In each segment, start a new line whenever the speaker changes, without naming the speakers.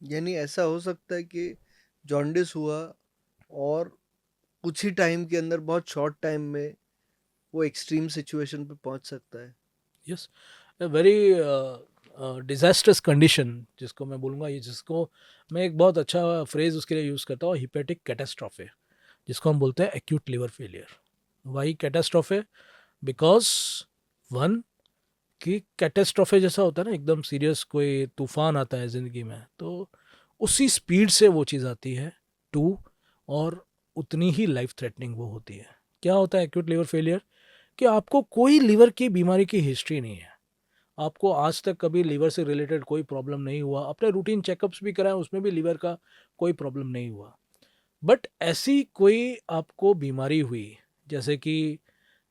यानी ऐसा हो सकता है कि जॉन्डिस हुआ और कुछ ही टाइम के अंदर, बहुत शॉर्ट टाइम में, वो एक्सट्रीम सिचुएशन पे पहुंच सकता है।
Yes, a very disasters condition जिसको मैं बोलूँगा, ये जिसको मैं एक बहुत अच्छा फ्रेज उसके लिए यूज़ करता हूँ, हिपेटिक कैटास्ट्रोफे, जिसको हम बोलते हैं acute liver failure. Why catastrophe? Because one, कि कैटास्ट्रोफे जैसा होता है ना, एकदम सीरियस कोई तूफान आता है ज़िंदगी में, तो उसी स्पीड से वो चीज़ आती है। टू, और उतनी ही लाइफ थ्रेटनिंग वो होती है। क्या होता है एक्यूट लिवर फेलियर? कि आपको कोई लिवर की बीमारी की हिस्ट्री नहीं है, आपको आज तक कभी लीवर से रिलेटेड कोई प्रॉब्लम नहीं हुआ, अपने रूटीन चेकअप्स भी कराएं उसमें भी लीवर का कोई प्रॉब्लम नहीं हुआ, बट ऐसी कोई आपको बीमारी हुई, जैसे कि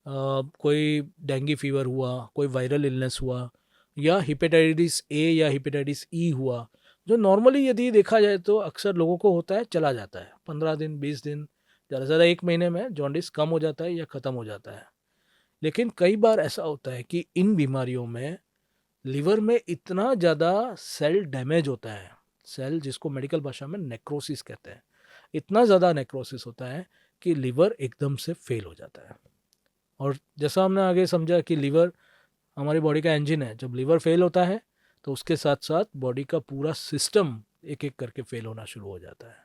कोई डेंगू फीवर हुआ, कोई वायरल इलनेस हुआ, या हिपेटाइटिस ए या हिपेटाइटिस ई हुआ, जो नॉर्मली यदि देखा जाए तो अक्सर लोगों को होता है, चला जाता है 15 दिन 20 दिन, ज़्यादा से ज़्यादा 1 महीने में जॉन्डिस कम हो जाता है या ख़त्म हो जाता है। लेकिन कई बार ऐसा होता है कि इन बीमारियों में लिवर में इतना ज़्यादा सेल डैमेज होता है, सेल जिसको मेडिकल भाषा में नेक्रोसिस कहते हैं, इतना ज़्यादा नेक्रोसिस होता है कि लिवर एकदम से फेल हो जाता है। और जैसा हमने आगे समझा कि लिवर हमारी बॉडी का इंजन है, जब लिवर फेल होता है तो उसके साथ साथ बॉडी का पूरा सिस्टम एक एक करके फेल होना शुरू हो जाता है,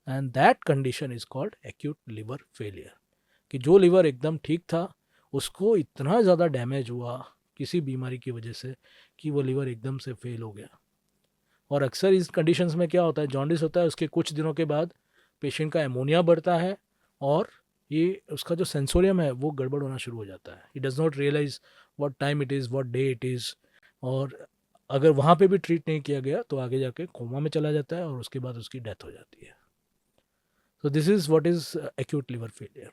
and that condition is called acute liver failure. कि जो लिवर एकदम ठीक था, उसको इतना ज़्यादा डैमेज हुआ किसी बीमारी की वजह से कि वो लिवर एकदम से फेल हो गया। और अक्सर इस कंडीशंस में क्या होता है, जॉन्डिस होता है, उसके कुछ दिनों के बाद पेशेंट का एमोनिया बढ़ता है, और ये उसका जो सेंसोरियम है वो गड़बड़ होना शुरू हो जाता है। He does not realize what time it is, what day it is. और अगर वहाँ पे भी ट्रीट नहीं किया गया तो आगे जाके कोमा में चला जाता है और उसके बाद उसकी डेथ हो जाती है। So this is what is acute liver failure.